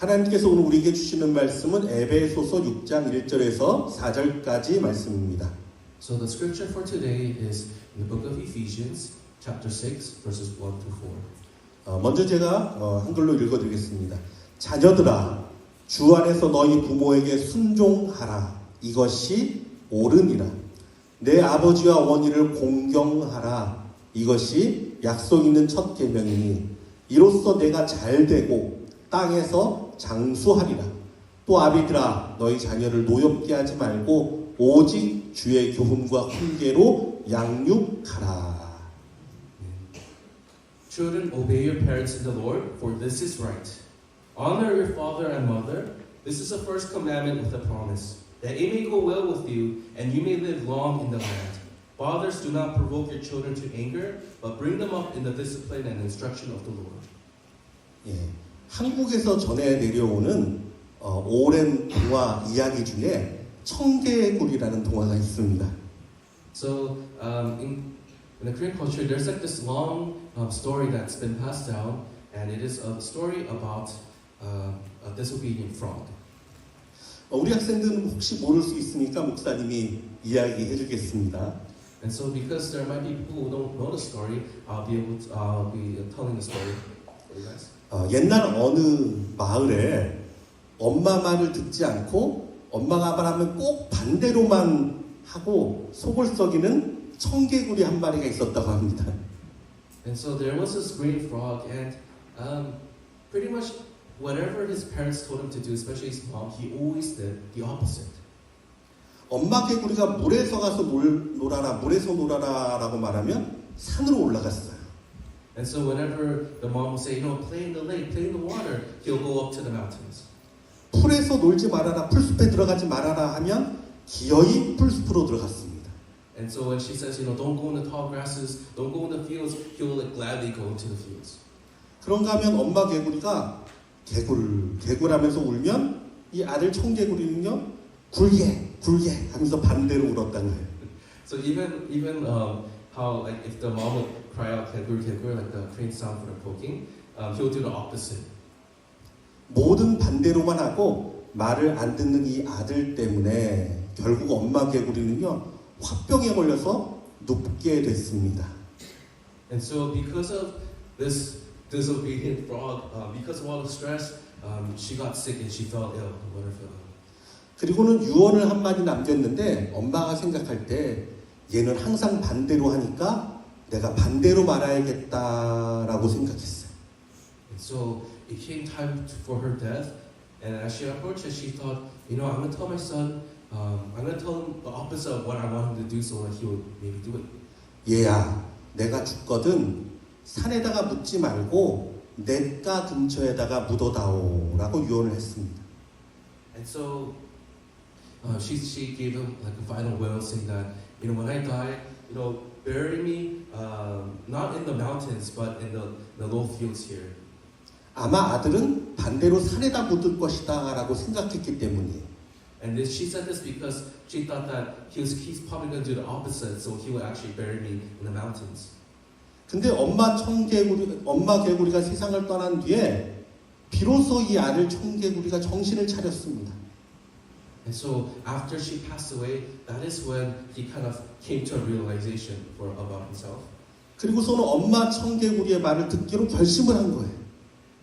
하나님께서 오늘 우리에게 주시는 말씀은 에베소서 6장 1절에서 4절까지 말씀입니다. So the scripture for today is in the book of Ephesians, chapter 6, verses 1 to 4. 먼저 제가 한글로 읽어드리겠습니다. 자녀들아, 주 안에서 너희 부모에게 순종하라. 이것이 옳으니라. 내 아버지와 어머니를 공경하라. 이것이 약속 있는 첫 계명이니 이로써 내가 잘되고 땅에서 장수하리라. 또 아비들아, 너희 자녀를 노엽게 하지 말고 오직 주의 교훈과 훈계로 양육하라. Children, obey your parents in the Lord, for this is right. Honor your father and mother. This is the first commandment with a promise, that it may go well with you, and you may live long in the land. Fathers, do not provoke your children to anger, but bring them up in the discipline and instruction of the Lord. 예, 한국에서 전해 내려오는 오랜 동화 이야기 중에 청개구리라는 동화가 있습니다. So, in the Korean culture, there's like this long story that's been passed down, and it is a story about a disobedient frog. 우리 학생들은 혹시 모를 수 있으니까 목사님이 이야기해 주겠습니다. And so, because there might be people who don't know the story, I'll be telling the story for you guys. 옛날 어느 마을에 엄마 말을 듣지 않고 엄마가 말하면 꼭 반대로만 하고 속을 썩이는 청개구리 한 마리가 있었다고 합니다. And so there was this green frog, and pretty much whatever his parents told him to do, especially his mom, he always did the opposite. 엄마 개구리가 물에서 가서 놀아라, 물에서 놀아라라고 말하면 산으로 올라갔어요. And so whenever the mom would say, play in the lake, play in the water, he'll go up to the mountains. 풀에서 놀지 말아라, 풀숲에 들어가지 말아라 하면 기어이 풀숲으로 들어갔습니다. And so when she says, don't go in the tall grasses, don't go in the fields, he will gladly go into the fields. 그런가 하면 엄마 개구리가 개굴하면서 울면 이 아들 청개구리는요, 굴게 하면서 반대로 울었다는 거예요. So even how like if the mom would cry out 개굴 like the Korean sound for the poking, he would do the opposite. 모든 반대로만 하고 말을 안 듣는 이 아들 때문에 결국 엄마 개구리는요, 화병에 걸려서 눕게 됐습니다. And so because of this disobedient frog, because of all the stress, she got sick and she fell ill. 그리고는 유언을 한마디 남겼는데 엄마가 생각할 때 얘는 항상 반대로 하니까 내가 반대로 말아야겠다라고 생각했어요. And so it came time for her death, and as she approached it, she thought, I'm going to tell my son, I'm going to tell him the opposite of what I want him to do, so that he would maybe do it. 얘야, 내가 죽거든 산에다가 묻지 말고 냇가 근처에다가 묻어다오라고 유언을 했습니다. And so she gave him like a final will, saying that when I die, bury me not in the mountains, but in the low fields here. 아마 아들은 반대로 산에다 묻을 것이다라고 생각했기 때문이에요. And she said this because she thought that he's probably going to do the opposite, so he would actually bury me in the mountains. 근데 엄마 개구리가 세상을 떠난 뒤에 비로소 이 아들 청개구리가 정신을 차렸습니다. And so after she passed away, that is when he kind of came to a realization about himself. 그리고서는 엄마 청개구리의 말을 듣기로 결심을 한 거예요.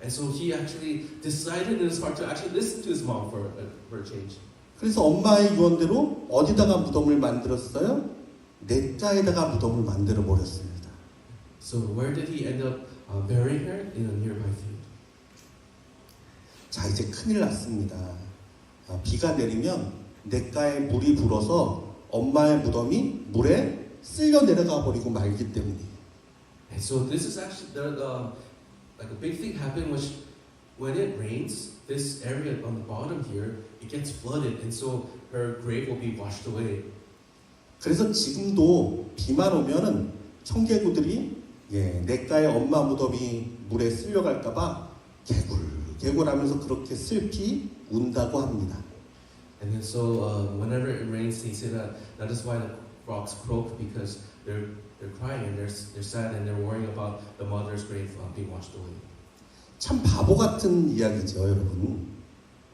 And so he actually decided in his heart to actually listen to his mom for a change. 그래서 엄마의 유언대로 어디다가 무덤을 만들었어요? 냇가에다가 무덤을 만들어 버렸습니다. So where did he end up burying her? In a nearby field. 자, 이제 큰일 났습니다. 비가 내리면 냇가에 물이 불어서 엄마의 무덤이 물에 쓸려 내려가 버리고 말기 때문이에요. And so this is actually like a big thing happened, which when it rains, this area on the bottom here, it gets flooded, and so her grave will be washed away. 그래서 지금도 비만 오면은 청개구들이 냇가에 엄마 무덤이 물에 쓸려갈까봐 개굴하면서 그렇게 슬피 운다고 합니다. And then so whenever it rains, they say that is why the frogs croak, because they're crying and they're sad and they're worrying about the mother's grave being washed away. 참 바보 같은 이야기죠, 여러분.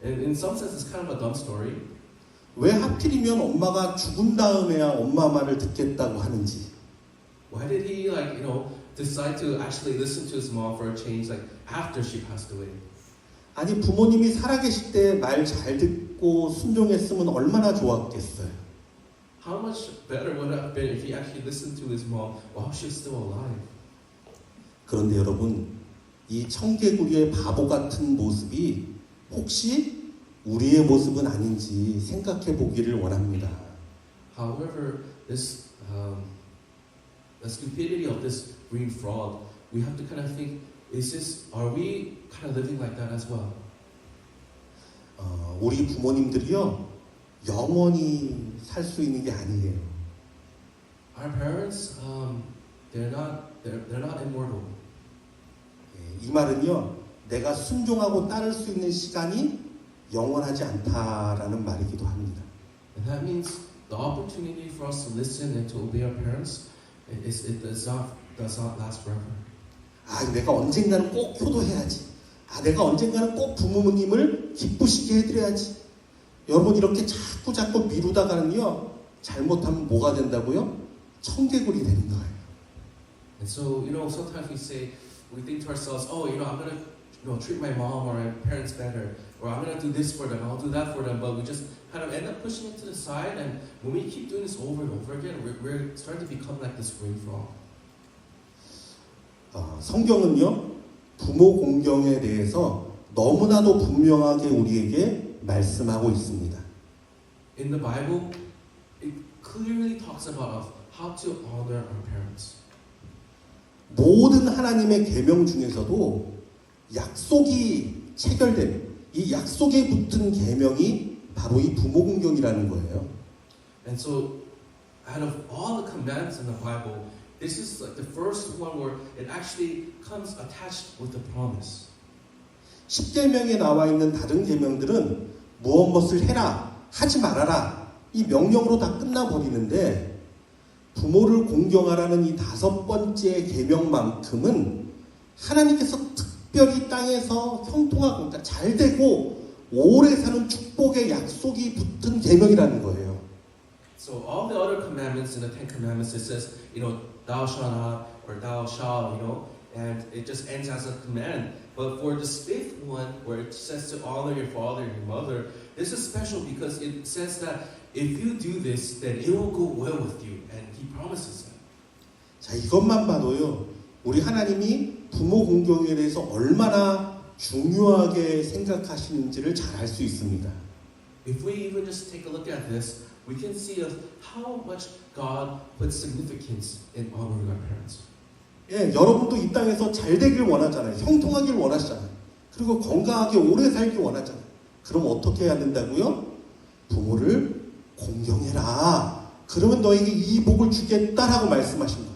And in some sense, it's kind of a dumb story. 왜 하필이면 엄마가 죽은 다음에야 엄마 말을 듣겠다고 하는지. Why did he, decide to actually listen to his mom for a change, after she passed away? 아니, 부모님이 살아계실 때 말 잘 듣고 순종했으면 얼마나 좋았겠어요. How much better would it have been if he actually listened to his mom while she was still alive? 그런데 여러분, 이 청개구리의 바보 같은 모습이 혹시 우리의 모습은 아닌지 생각해 보기를 원합니다. However, this the stupidity of this green frog, we have to kind of think: are we kind of living like that as well? 우리 부모님들이요 영원히 살 수 있는 게 아니에요. Our parents, they're not immortal. 이 말은요, 내가 순종하고 따를 수 있는 시간이 영원하지 않다라는 말이기도 합니다. And that means the opportunity for us to listen and to obey our parents, it does not last forever. 내가 언젠가는 꼭 효도해야지. 내가 언젠가는 꼭 부모님을 기쁘시게 해드려야지. 여러분, 이렇게 자꾸 미루다가는요, 잘못하면 뭐가 된다고요? 청개구리 되는 거예요. And so, sometimes we think to ourselves, I'm going to, treat my mom or my parents better, or I'm going to do this for them, I'll do that for them, but we just kind of end up pushing it to the side, and when we keep doing this over and over again, we're starting to become like this green frog. 성경은요, 부모 공경에 대해서 너무나도 분명하게 우리에게 말씀하고 있습니다. In the Bible, it clearly talks about how to honor our parents. 모든 하나님의 계명 중에서도 약속이 체결된 이 약속에 붙은 계명이 바로 이 부모 공경이라는 거예요. And so, out of all the commands in the Bible, this is like the first one where it actually comes attached with a promise. 10계명에 나와 있는 다른 계명들은 무엇을 해라, 하지 말아라 이 명령으로 다 끝나버리는데 부모를 공경하라는 이 5번째 계명만큼은 하나님께서 특별히 땅에서 형통하고 그러니까 잘 되고 오래 사는 축복의 약속이 붙은 계명이라는 거예요. So all the other commandments in the Ten Commandments, it says, thou shalt not, or thou shalt, and it just ends as a command. But for this fifth one, where it says to honor your father and your mother, this is special because it says that if you do this, then it will go well with you, and He promises that. 자, 이것만 봐도요, 우리 하나님이 부모 공경에 대해서 얼마나 중요하게 생각하시는지를 잘 알 수 있습니다. If we even just take a look at this, we can see how much God puts significance in honoring our parents. 여러분도 이 땅에서 잘 되길 원하잖아요. 형통하길 원하시잖아요. 그리고 건강하게 오래 살길 원하잖아요. 그럼 어떻게 해야 된다고요? 부모를 공경해라. 그러면 너에게 이 복을 주겠다라고 말씀하신 거예요.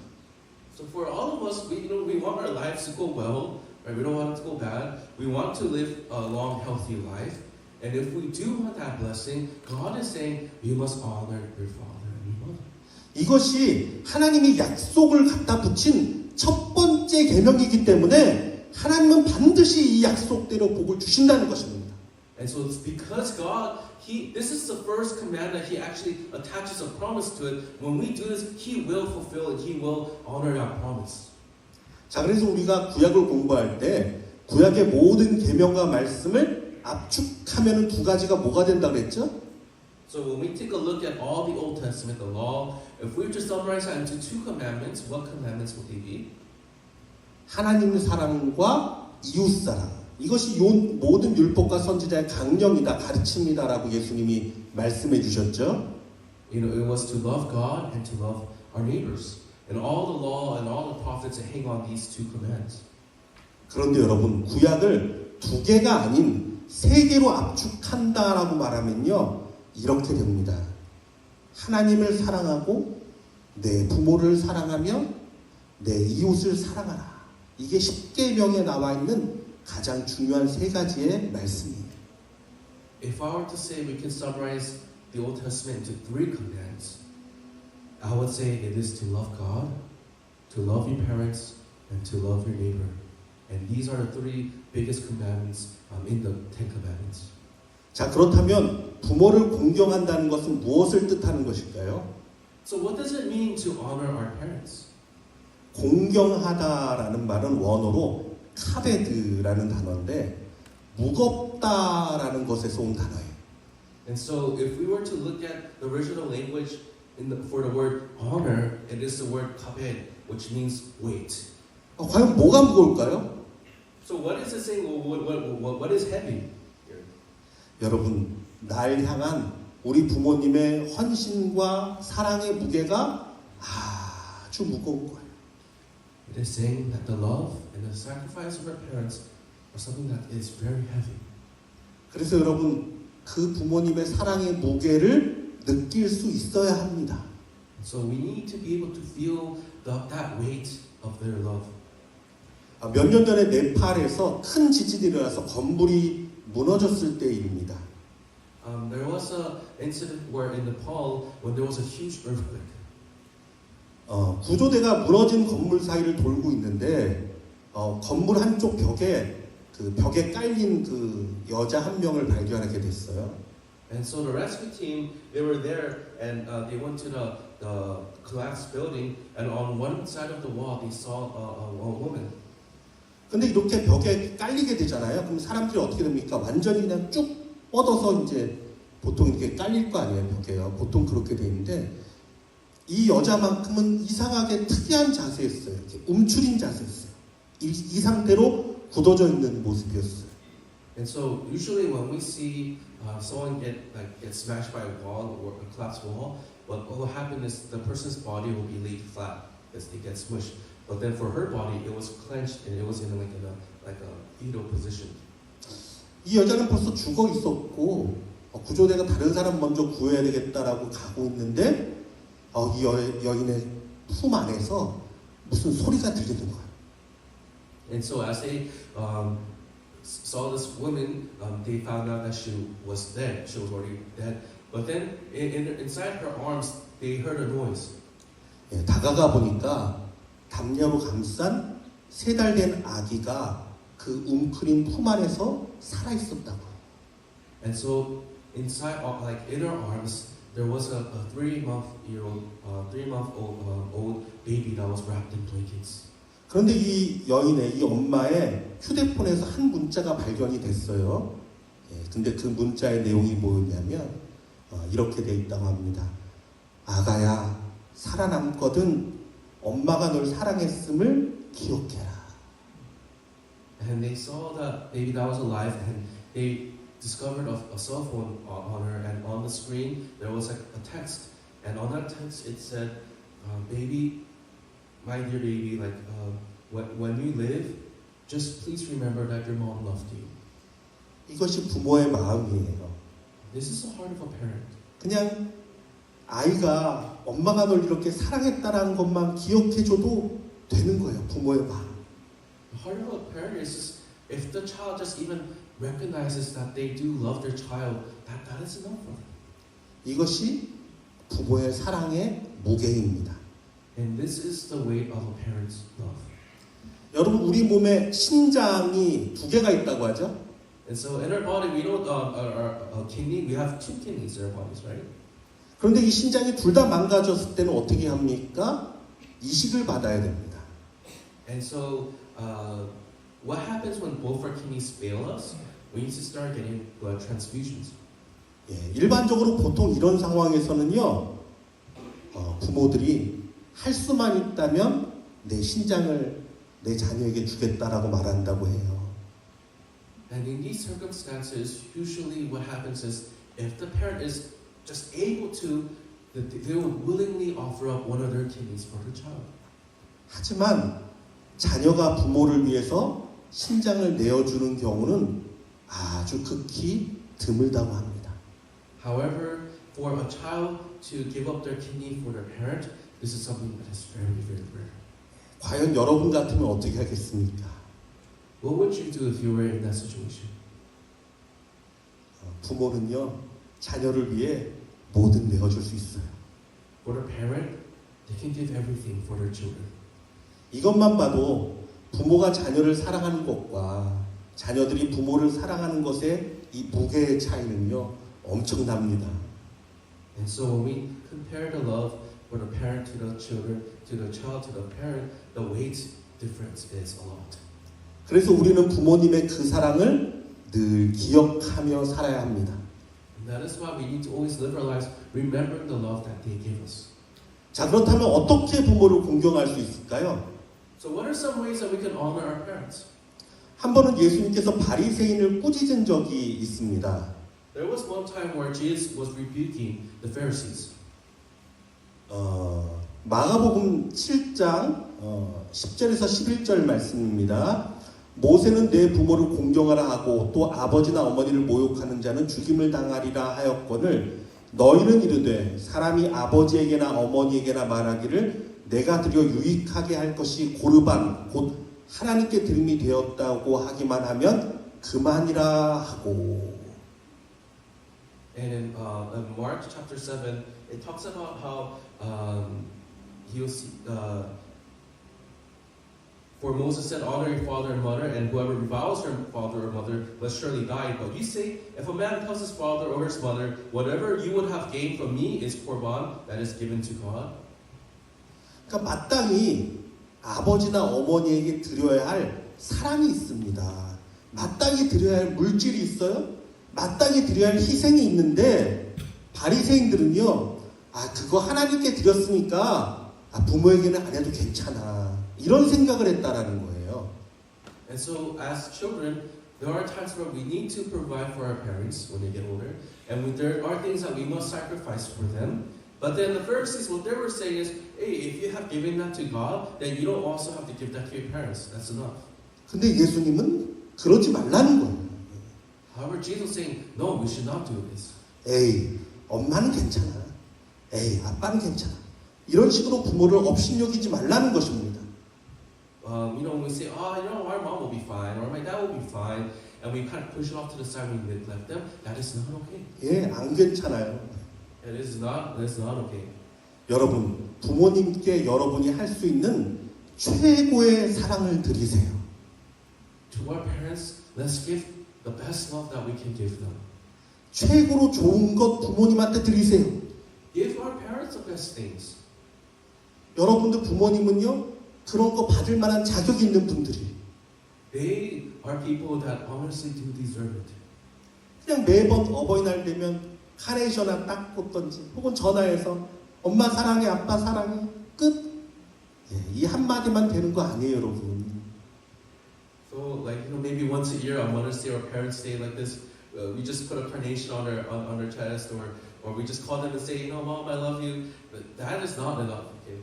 So for all of us, we want our lives to go well, right? We don't want it to go bad. We want to live a long, healthy life. And if we do want that blessing, God is saying, you must honor your father and your mother. 이것이 하나님이 약속을 갖다 붙인 첫 번째 계명이기 때문에 하나님은 반드시 이 약속대로 복을 주신다는 것입니다. And so it's because God, this is the first command that He actually attaches a promise to it. When we do this, He will fulfill it. He will honor that promise. 자, 그래서 우리가 구약을 공부할 때 구약의 모든 계명과 말씀을 압축하면 두 가지가 뭐가 된다고 했죠? So when we take a look at all the Old Testament, the law, if we were to summarize that into 2 commandments, what commandments would they be? 하나님 사랑과 이웃 사랑. 이것이 모든 율법과 선지자의 강령이다, 가르침이다라고 예수님이 말씀해 주셨죠. It was to love God and to love our neighbors. And all the law and all the prophets hang on these 2 commands. 그런데 여러분, 구약을 2개가 아닌 3개로 압축한다라고 말하면요, 이렇게 됩니다. 하나님을 사랑하고 내 부모를 사랑하며 내 이웃을 사랑하라. 이게 10계명에 나와 있는 가장 중요한 3가지의 말씀이에요. If I were to say we can summarize the Old Testament into 3 commands, I would say it is to love God, to love your parents, and to love your neighbor. And these are the 3 biggest commandments in the Ten Commandments. 자, 그렇다면 부모를 공경한다는 것은 무엇을 뜻하는 것일까요? So what does it mean to honor our parents? 공경하다라는 말은 원어로 카베드라는 단어인데 무겁다라는 것에서 온 단어예요. And so if we were to look at the original language for the word honor, it is the word kabed, which means weight. 과연 뭐가 무거울까요? So what is it saying? What is heavy? 여러분, 날 향한 우리 부모님의 헌신과 사랑의 무게가 아주 무거운 거예요. It is saying that the love and the sacrifice of our parents are something that is very heavy. 그래서 여러분, 그 부모님의 사랑의 무게를 느낄 수 있어야 합니다. So we need to be able to feel that weight of their love. 몇 년 전에 네팔에서 큰 지진이 일어나서 건물이 무너졌을 때의 일입니다. There was an incident where in Nepal, when there was a huge earthquake, 구조대가 무너진 건물 사이를 돌고 있는데 건물 한쪽 벽에 깔린 그 여자 한 명을 발견하게 됐어요. and so the rescue team, they were there and they went to the collapsed building, and on one side of the wall they saw a woman. 근데 이렇게 벽에 깔리게 되잖아요. 그럼 사람들이 어떻게 됩니까? 완전히 그냥 쭉 뻗어서 이제 보통 이렇게 깔릴 거 아니에요, 벽에요. 보통 그렇게 돼 있는데 이 여자만큼은 이상하게 특이한 자세였어요. 이렇게 움츠린 자세였어요. 이 상태로 굳어져 있는 모습이었어요. And so usually when we see someone get smashed by a wall or a collapsed wall, what will happen is the person's body will be laid flat as they get smushed. But then for her body, it was clenched and it was in a fetal position. 이 여자는 벌써 죽어 있었고 구조대가 다른 사람 먼저 구해야 되겠다라고 가고 있는데 이 여인의 품 안에서 무슨 소리가 들리는 거예요. And so as they saw this woman, they found out that she was dead. She was already dead. But then inside her arms, they heard a noise. 예, 다가가 보니까 담요로 감싼 3달 된 아기가 그 웅크린 품 안에서 살아 있었다고. And so inside, in her arms, there was a 3-month-old baby that was wrapped in blankets. 그런데 이 엄마의 휴대폰에서 한 문자가 발견이 됐어요. 예, 근데 그 문자의 내용이 뭐였냐면 이렇게 돼 있다고 합니다. 아가야, 살아남거든 엄마가 널 사랑했음을 기억해라. And they saw that baby that was alive, and they discovered a cell phone on her, and on the screen there was a text, and on that text it said, "Baby, my dear baby, when you live, just please remember that your mom loved you." 이것이 부모의 마음이에요. This is the heart of a parent. 그냥 아이가 엄마가 널 이렇게 사랑했다라는 것만 기억해줘도 되는 거예요. 부모의 마음. The heart of a parent is just, if the child just even recognizes that they do love their child, that is enough for them. 이것이 부모의 사랑의 무게입니다. And this is the weight of a parent's love. 여러분, 우리 몸에 심장이 2개가 있다고 하죠? And so in our body, we don't, our kidney, we have 2 kidneys in our bodies, right? 그런데 이 심장이 둘 다 망가졌을 때는 어떻게 합니까? 이식을 받아야 됩니다. And so what happens when both our kidneys fail us? We need to start getting blood transfusions. 예, 일반적으로 보통 이런 상황에서는요, 부모들이 할 수만 있다면 내 신장을 내 자녀에게 주겠다라고 말한다고 해요. And in these circumstances, usually what happens is if the parent is just able to, they will willingly offer up one of their kidneys for their child. 하지만 자녀가 부모를 위해서 신장을 내어주는 경우는 아주 극히 드물다고 합니다. However, for a child to give up their kidney for their parent, this is something that is very, very rare. 과연 여러분 같으면 어떻게 하겠습니까? What would you do if you were in that situation? 부모는요, 자녀를 위해 뭐든 내어줄 수 있어요. For the parent, they can give everything for their children. 이것만 봐도 부모가 자녀를 사랑하는 것과 자녀들이 부모를 사랑하는 것의 이 무게의 차이는요, 엄청납니다. And so when we compare the love for the parent to the children, to the child to the parent, the weight difference is a lot. 그래서 우리는 부모님의 그 사랑을 늘 기억하며 살아야 합니다. And that is why we need to always live our lives remembering the love that they give us. 자, 그렇다면 어떻게 부모를 공경할 수 있을까요? So what are some ways that we can honor our parents? 한 번은 예수님께서 바리새인을 꾸짖은 적이 있습니다. There was one time where Jesus was rebuking the Pharisees. 마가복음 7장 10절에서 11절 말씀입니다. 모세는 내 부모를 공경하라 하고 또 아버지나 어머니를 모욕하는 자는 죽임을 당하리라 하였거늘 너희는 이르되 사람이 아버지에게나 어머니에게나 말하기를 내가 드려 유익하게 할 것이 고르반 곧 하나님께 드림이 되었다고 하기만 하면 그만이라 하고. And in Mark chapter 7, it talks about how he was, for Moses said, honor your father and mother, and whoever reviles her father or mother must surely die. But you say, if a man tells his father or his mother, whatever you would have gained from me is korban, that is given to God. 그러니까 마땅히 아버지나 어머니에게 드려야 할 사랑이 있습니다. 마땅히 드려야 할 물질이 있어요. 마땅히 드려야 할 희생이 있는데 바리새인들은요, 그거 하나님께 드렸으니까 부모에게는 안 해도 괜찮아, 이런 생각을 했다라는 거예요. And so, as children, there are times where we need to provide for our parents when they get older, and there are things that we must sacrifice for them. But then the Pharisees, what they were saying is, hey, if you have given that to God, then you don't also have to give that to your parents. That's enough. 근데 예수님은 그러지 말라는 거예요. However, Jesus is saying, no, we should not do this. 에이, 엄마는 괜찮아. 에이, 아빠는 괜찮아. 이런 식으로 부모를 업신여기지 말라는 것입니다. When we say, our mom will be fine, or my dad will be fine, and we kind of push it off to the side when we neglect them, that is not okay. 예, 안 괜찮아요. It is not okay. 여러분, 부모님께 여러분이 할 수 있는 최고의 사랑을 드리세요. To our parents, let's give the best love that we can give them. 최고로 좋은 것 부모님한테 드리세요. Give our parents the best things. 여러분들 부모님은요, 그런 거 받을 만한 자격이 있는 분들이. They are people that honestly do deserve it. 그냥 매번 어버이날 되면 카네이션 하나 딱 꽂던지 혹은 전화해서 엄마 사랑해, 아빠 사랑해, 끝. 이 한마디만 되는 거 아니에요, 여러분. So, maybe once a year on Mother's Day or Parents' Day like this, we just put a carnation on their chest, or we just call them and say, Mom, I love you. But that is not enough. Okay?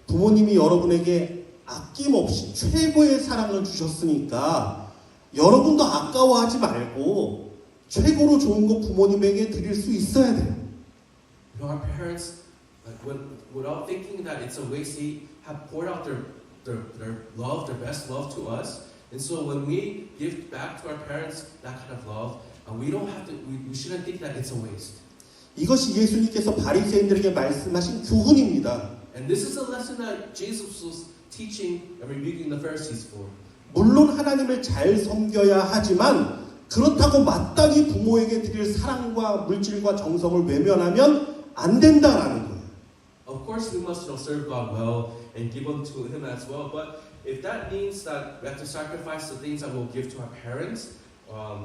부모님이 여러분에게 아낌없이 최고의 사랑을 주셨으니까 여러분도 아까워하지 말고 최고로 좋은 거 부모님에게 드릴 수 있어야 돼요. Our parents, without thinking that it's a waste, they have poured out their love, their best love to us. And so when we give back to our parents that kind of love, we shouldn't think that it's a waste. 이것이 예수님께서 바리새인들에게 말씀하신 교훈입니다. And this is a lesson that Jesus was teaching and rebuking the Pharisees for. 물론 하나님을 잘 섬겨야 하지만 그렇다고 마땅히 부모에게 드릴 사랑과 물질과 정성을 외면하면 안 된다라는 거예요. Of course, we must serve God well and give unto Him as well. But if that means that we have to sacrifice the things that we'll give to our parents,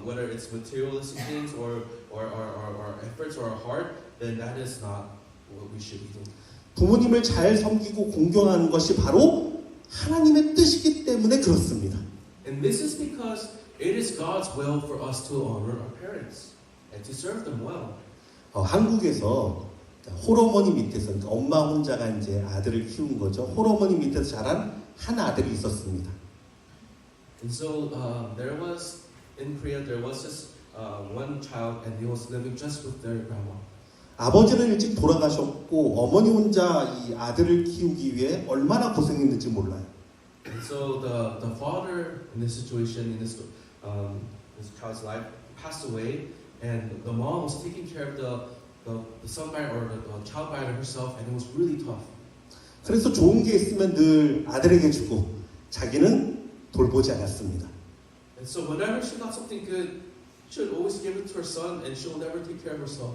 whether it's materialistic things or our efforts or our heart, then that is not what we should be doing. 부모님을 잘 섬기고 공경하는 것이 바로 하나님의 뜻이기 때문에 그렇습니다. And this is because it is God's will for us to honor our parents and to serve them well. 한국에서 홀어머니 밑에서, 그러니까 엄마 혼자가 이제 아들을 키운 거죠. 홀어머니 밑에서 자란 한 아들이 있었습니다. And so in Korea there was this one child, and he was living just with their grandma. 아버지는 일찍 돌아가셨고 어머니 혼자 이 아들을 키우기 위해 얼마나 고생했는지 몰라요. And so the father in this situation, in this child's life, passed away, and the mom was taking care of the son or the child by herself, and it was really tough. 그래서 좋은 게 있으면 늘 아들에게 주고 자기는 돌보지 않았습니다. And so whenever she got something good, she would always give it to her son, and she'll never take care of herself.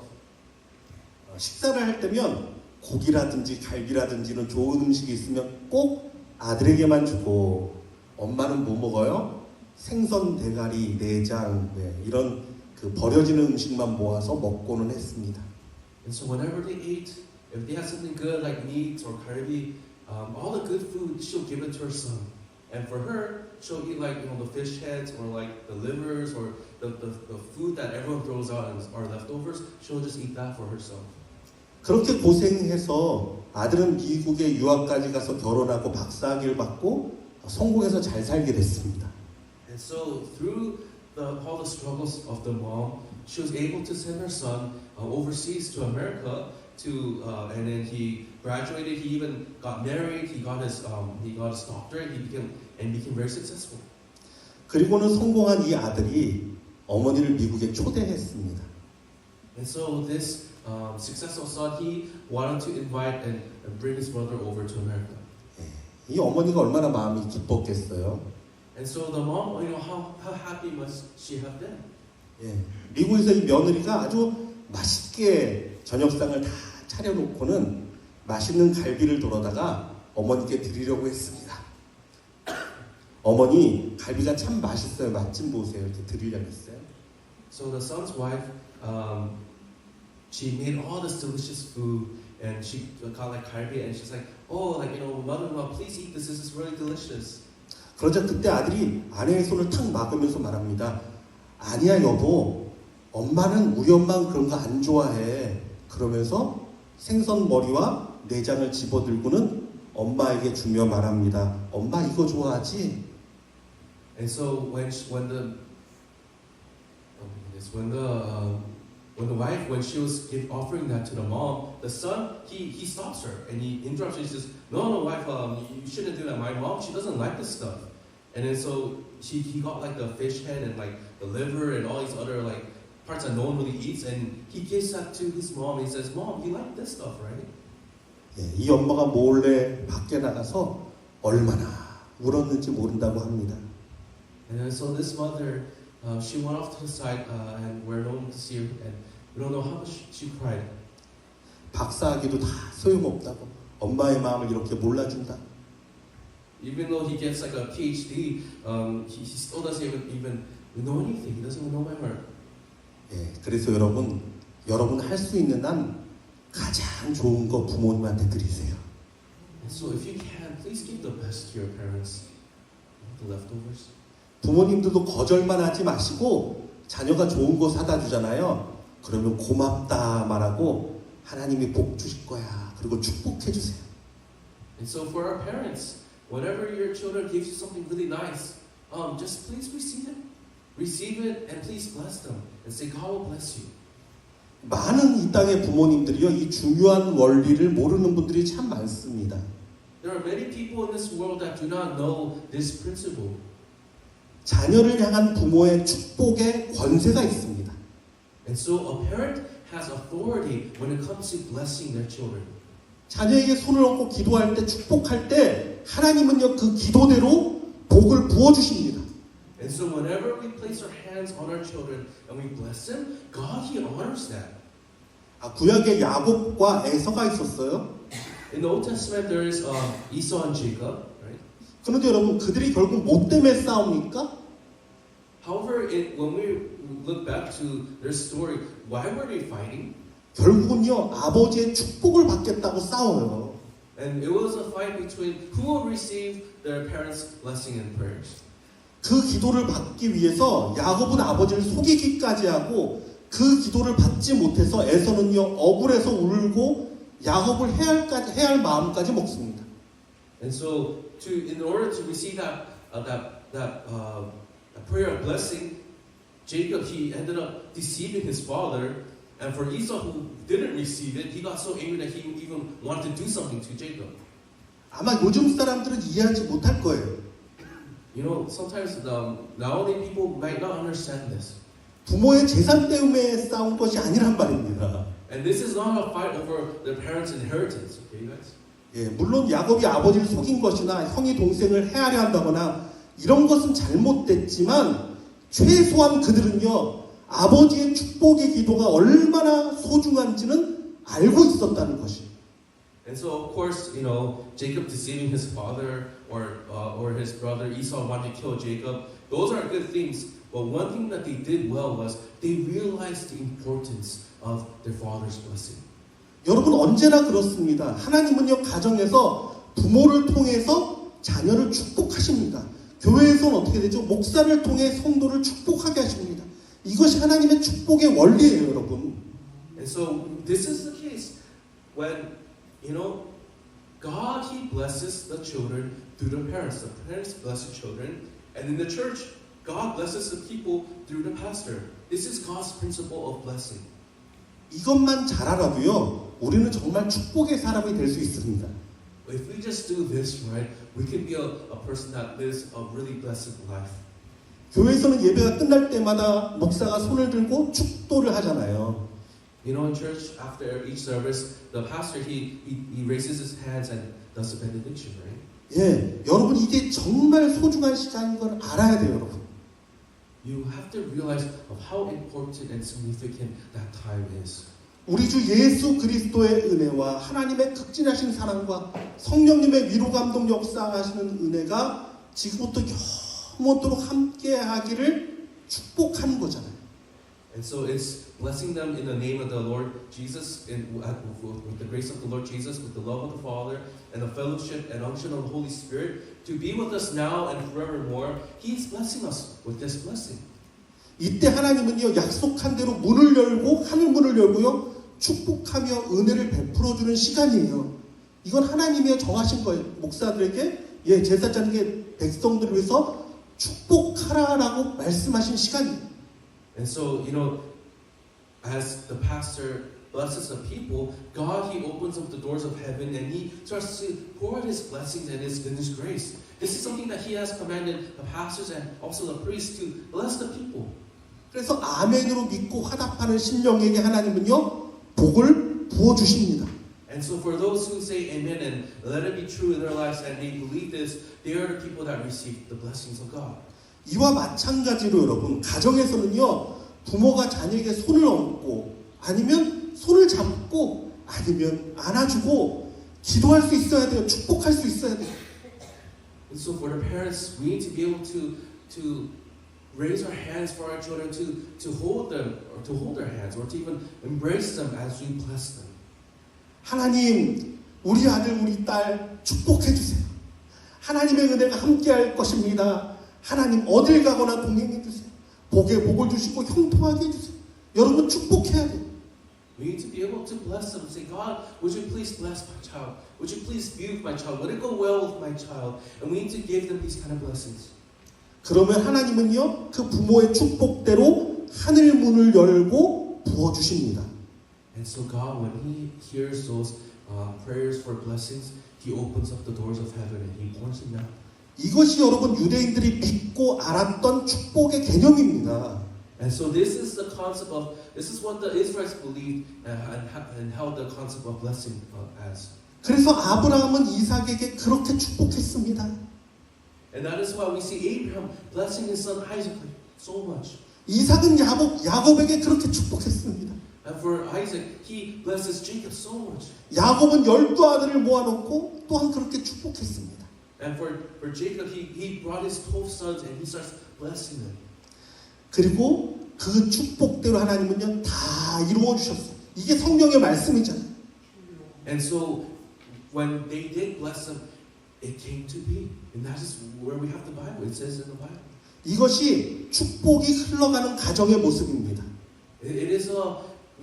식사를 할 때면 고기라든지 갈비라든지는 좋은 음식이 있으면 꼭 아들에게만 주고 엄마는 뭐 먹어요? 생선, 대가리, 내장 이런 그 버려지는 음식만 모아서 먹고는 했습니다. And so whenever they ate, if they had something good like meat or curry, all the good food, she'll give it to her son. And for her, she'll eat like the fish heads or like the livers or the food that everyone throws out and are leftovers. She'll just eat that for herself. 그렇게 고생해서 아들은 미국에 유학까지 가서 결혼하고 박사학위를 받고 성공해서 잘 살게 됐습니다. And so through all the struggles of the mom, she was able to send her son overseas to America and then he graduated. He even got married. He got his doctorate. He became very successful. 그리고는 성공한 이 아들이 어머니를 미국에 초대했습니다. And so this successful son, he wanted to invite and bring his mother over to America. 이 어머니가 얼마나 마음이 기뻤겠어요. And so the mom, how happy must she have been? 미국에서 이 며느리가 아주 맛있게 저녁상을 다 차려놓고는 맛있는 갈비를 돌아다가 어머니께 드리려고 했습니다. 어머니 갈비가 참 맛있어요. 맛 좀 보세요. 이렇게 드리려고 했어요. So the son's wife, she made all this delicious food, and she got like 갈비, and she's like, oh, mother-in-law, please eat this. This is really delicious. 그러자 그때 아들이 아내의 손을 탁 막으면서 말합니다. 아니야 여보, 엄마는 우리 엄마는 그런 거 안 좋아해. 그러면서 생선 머리와 내장을 집어들고는 엄마에게 주며 말합니다. 엄마 이거 좋아하지? And so when the wife, when she was offering that to the mom, the son, he stops her and he interrupts her. He says, no, wife, you shouldn't do that. My mom, she doesn't like this stuff. And then so he got like the fish head and like the liver and all these other like parts that no one really eats, and he gives that to his mom. And he says, Mom, you like this stuff, right? 이 엄마가 몰래 밖에 나가서 얼마나 울었는지 모른다고 합니다. And then so this mother, she went off to the side, and we're no one to see her, and we don't know how much she cried. 박사학위도 다 소용없다고 엄마의 마음을 이렇게 몰라준다. Even though he gets like a PhD, he still doesn't even know anything. He doesn't even know my heart. 그래서 여러분 할 수 있는 한 가장 좋은 거 부모님한테 드리세요. And so if you can, please give the best to your parents, the leftovers. 부모님들도 거절만 하지 마시고 자녀가 좋은 거 사다 주잖아요. 그러면 고맙다 말하고 하나님이 복 주실 거야. 그리고 축복해 주세요. And so for our parents, whenever your children gives you something really nice, just please receive it, and please bless them and say God will bless you. 많은 이 땅의 부모님들이요, 이 중요한 원리를 모르는 분들이 참 많습니다. There are many people in this world that do not know this principle. 자녀를 향한 부모의 축복의 권세가 있습니다. And so a parent has authority when it comes to blessing their children. 자녀에게 손을 얹고 기도할 때, 축복할 때 하나님은요, 그 기도대로 복을 부어주십니다. And so whenever we place our hands on our children and we bless them, God, He honors that. 구약에 야곱과 에서가 있었어요. In the Old Testament, there is Esau and Jacob, right? 그런데 여러분, 그들이 결국 뭐 때문에 싸웁니까? However, when we look back to their story, why were they fighting? 결국은요, 아버지의 축복을 받겠다고 싸워요. And it was a fight between who will receive their parents' blessing and prayers. 그 기도를 받기 위해서 야곱은 아버지를 속이기까지 하고 그 기도를 받지 못해서 에서는요, 억울해서 울고 야곱을 해할 마음까지 먹습니다. And so, in order to receive that prayer of blessing, Jacob, he ended up deceiving his father. And for Esau, who didn't receive it, he got so angry that he even wanted to do something to Jacob. 아마 요즘 사람들은 이해하지 못할 거예요. Sometimes nowadays people might not understand this. 부모의 재산 때문에 싸운 것이 아니란 말입니다. And this is not a fight over their parents' inheritance, okay, guys? 물론 야곱이 아버지를 속인 것이나 형이 동생을 해하려 한다거나 이런 것은 잘못됐지만 최소한 그들은요, 아버지의 축복의 기도가 얼마나 소중한지는 알고 있었다는 것이에요. And so, of course, Jacob deceiving his father or his brother Esau wanting to kill Jacob, those are good things. But one thing that they did well was they realized the importance of their father's blessing. 여러분 언제나 그렇습니다. 하나님은요, 가정에서 부모를 통해서 자녀를 축복하십니다. 교회에서는 어떻게 되죠? 목사를 통해 성도를 축복하게 하십니다. 이것이 하나님의 축복의 원리예요, 여러분. And so this is the case when God, He blesses the children through the parents. The parents bless the children, and in the church, God blesses the people through the pastor. This is God's principle of blessing. 이것만 잘 알아도요, 우리는 정말 축복의 사람이 될 수 있습니다. If we just do this right, we can be a person that lives a really blessed life. 교회에서는 예배가 끝날 때마다 목사가 손을 들고 축도를 하잖아요. In church, after each service, the pastor he raises his hands and does a benediction, right? 예, 여러분 이게 정말 소중한 시간인 걸 알아야 돼요, 여러분. You have to realize of how important and significant that time is. 우리 주 예수 그리스도의 은혜와 하나님의 극진하신 사랑과 성령님의 위로 감동 역사하시는 은혜가 지금부터 영원토록 함께하기를 축복하는 거잖아요. And so it's blessing them in the name of the Lord Jesus, with the grace of the Lord Jesus, with the love of the Father, and the fellowship and unction of the Holy Spirit, to be with us now and forevermore. He's blessing us with this blessing. 이때 하나님은요, 약속한 대로 문을 열고 하늘 문을 열고요, 축복하며 은혜를 베풀어주는 시간이에요. 이건 하나님이 정하신 거예요. 목사들에게, 제사장에게 백성들을 위해서 축복하라라고 말씀하신 시간이에요. And so, as the pastor blesses the people, God, He opens up the doors of heaven and He starts to pour out His blessings and His grace. This is something that He has commanded the pastors and also the priests to bless the people. 그래서 아멘으로 믿고 화답하는 심령에게 하나님은요, 복을 부어주십니다. And so for those who say amen and let it be true in their lives and they believe this, they are the people that receive the blessings of God. 이와 마찬가지로 여러분, 가정에서는요, 부모가 자녀에게 손을 얹고 아니면 손을 잡고 아니면 안아주고 기도할 수 있어야 돼요. 축복할 수 있어야 돼요. And so for the parents, we need to be able to raise our hands for our children, to hold them, or to hold their hands, or to even embrace them as we bless them. 하나님, 우리 아들, 우리 딸 축복해 주세요. 하나님의 은혜가 함께할 것입니다. 하나님 어딜 가거나 동행해 주세요. 복에 복을 주시고 형통하게 해주세요. 여러분 축복해야 돼요. We need to be able to bless them and say, God, would you please bless my child? Would you please be with my child? Would it go well with my child? And we need to give them these kind of blessings. 그러면 하나님은요, 그 부모의 축복대로 하늘 문을 열고 부어주십니다. And so God, when He hears those prayers for blessings, He opens up the doors of heaven and He pours them out. 이것이 여러분 유대인들이 믿고 알았던 축복의 개념입니다. And so this is what the Israelites believed and held the concept of blessing as. 그래서 아브라함은 이삭에게 그렇게 축복했습니다. And that is why we see Abraham blessing his son Isaac so much. 이삭은 야곱에게 그렇게 축복했습니다. And for Isaac, he blesses Jacob so much. 야곱은 12아들을 모아놓고 또한 그렇게 축복했습니다. And for Jacob, he brought his 12 sons and he starts blessing them. 그리고 그 축복대로 하나님은요, 다 이루어 주셨어요. 이게 성경의 말씀이잖아요. And so when they did bless them, it came to be. And that is where we have the Bible. It says in the Bible. 이것이 축복이 흘러가는 가정의 모습입니다. It is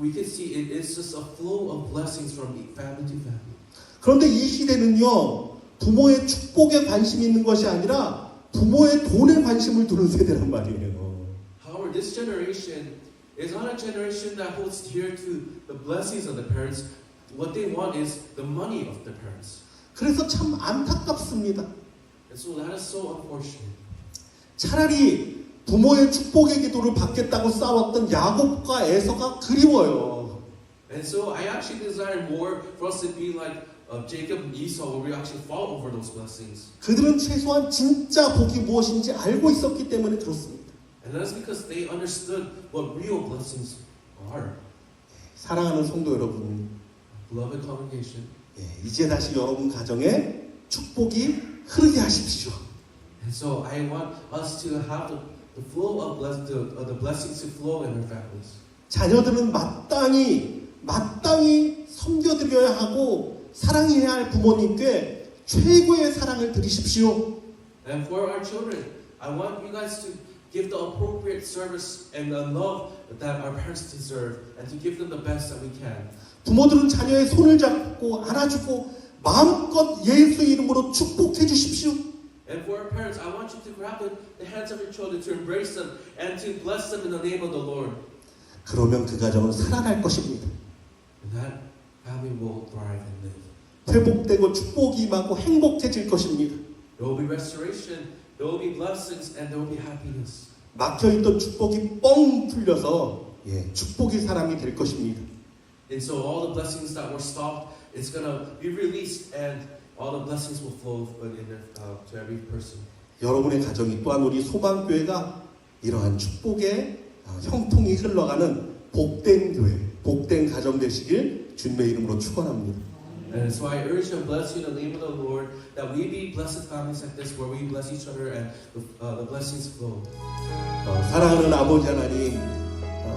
we can see it's just a flow of blessings from family to family. 그런데 이 시대는요, 부모의 축복에 관심이 있는 것이 아니라 부모의 돈에 관심을 두는 세대란 말이에요. However, this generation is not a generation that holds dear to the blessings of the parents. What they want is the money of the parents. 그래서 참 안타깝습니다. And so that is so unfortunate. 차라리 부모의 축복의 기도를 받겠다고 싸웠던 야곱과 에서가 그리워요. And so I actually desire more for us to be like Jacob and Esau, where we actually fall over those blessings. 그들은 최소한 진짜 복이 무엇인지 알고 있었기 때문에 그렇습니다. And that's because they understood what real blessings are. 사랑하는 성도 여러분, Beloved congregation. 이제 다시 여러분 가정에 축복이 흐르게 하십시오. And so I want us to have the flow of the blessings to flow in our families. 자녀들은 마땅히 섬겨드려야 하고 사랑해야 할 부모님께 최고의 사랑을 드리십시오. And for our children, I want you guys to give the appropriate service and the love that our parents deserve, and to give them the best that we can. 부모들은 자녀의 손을 잡고 안아주고 마음껏 예수 이름으로 축복해 주십시오. And for our parents, I want you to grab the hands of your children, to embrace them, and to bless them in the name of the Lord. 그러면 그 가정은 살아날 것입니다. And that family will thrive and live. 회복되고 축복이 임하고 행복해질 것입니다. There will be restoration, there will be blessings, and there will be happiness. 막혀있던 축복이 뻥 뚫려서 축복의 사람이 될 것입니다. And so all the blessings that were stopped, it's going to be released, and all the blessings will flow to every person. 여러분의 가정이 또한 우리 소망교회가 이러한 축복의 형통이 흘러가는 복된 교회, 복된 가정 되시길 주님의 이름으로 축원합니다. And so I urge and bless you in the name of the Lord, that we be blessed families like this, where we bless each other and the blessings flow. 사랑하는 아버지 하나님,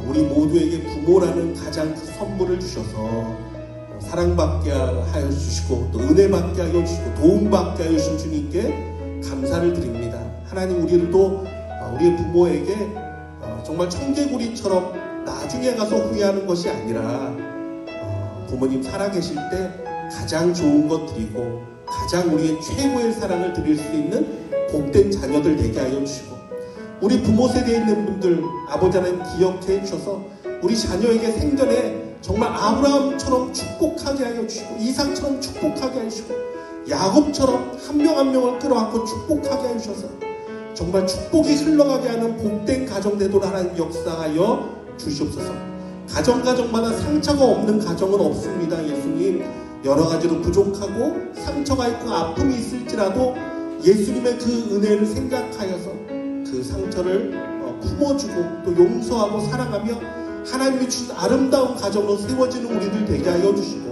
우리 모두에게 부모라는 가장 큰 선물을 주셔서 사랑받게 하여 주시고 또 은혜받게 하여 주시고 도움받게 하여 주신 주님께 감사를 드립니다. 하나님, 우리도 우리의 부모에게 정말 청개구리처럼 나중에 가서 후회하는 것이 아니라 부모님 살아계실 때 가장 좋은 것 드리고 가장 우리의 최고의 사랑을 드릴 수 있는 복된 자녀들 되게 하여 주시고, 우리 부모 세대에 있는 분들 아버지 하나님 기억해 주셔서 우리 자녀에게 생전에 정말 아브라함처럼 축복하게 하여 주시고 이삭처럼 축복하게 하여 주시고 야곱처럼 한 명 한 명을 끌어안고 축복하게 하여 주셔서 정말 축복이 흘러가게 하는 복된 가정 되도록 하나님 역사하여 주시옵소서. 가정마다 상처가 없는 가정은 없습니다. 예수님, 여러 가지로 부족하고 상처가 있고 아픔이 있을지라도 예수님의 그 은혜를 생각하여서 그 상처를 품어주고 또 용서하고 사랑하며 하나님이 주신 아름다운 가정으로 세워지는 우리들 되게 하여 주시고,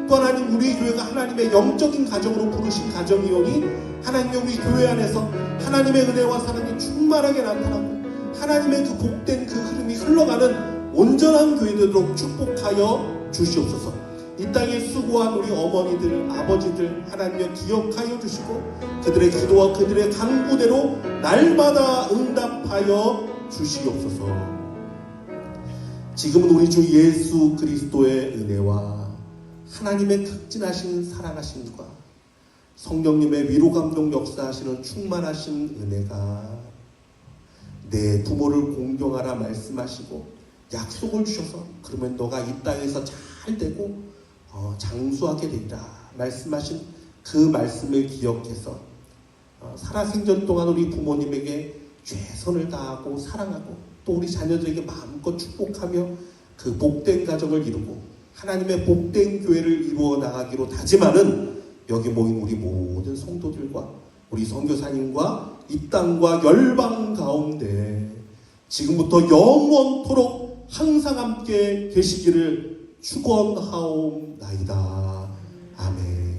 또 하나님, 우리 교회가 하나님의 영적인 가정으로 부르신 가정이오니 하나님의 우리 교회 안에서 하나님의 은혜와 사랑이 충만하게 나타나고 하나님의 그 복된 그 흐름이 흘러가는 온전한 교회 되도록 축복하여 주시옵소서. 이 땅에 수고한 우리 어머니들, 아버지들 하나님여 기억하여 주시고 그들의 기도와 그들의 간구대로 날마다 응답하여 주시옵소서. 지금은 우리 주 예수 그리스도의 은혜와 하나님의 극진하신 사랑하심과 성령님의 위로 감동 역사하시는 충만하신 은혜가 내 부모를 공경하라 말씀하시고 약속을 주셔서 그러면 너가 이 땅에서 잘 되고 장수하게 되리라 말씀하신 그 말씀을 기억해서 살아생전 동안 우리 부모님에게 최선을 다하고 사랑하고 또 우리 자녀들에게 마음껏 축복하며 그 복된 가정을 이루고 하나님의 복된 교회를 이루어 나가기로 다짐하는 여기 모인 우리 모든 성도들과 우리 선교사님과 이 땅과 열방 가운데 지금부터 영원토록 항상 함께 계시기를 축원하옵나이다. 아멘.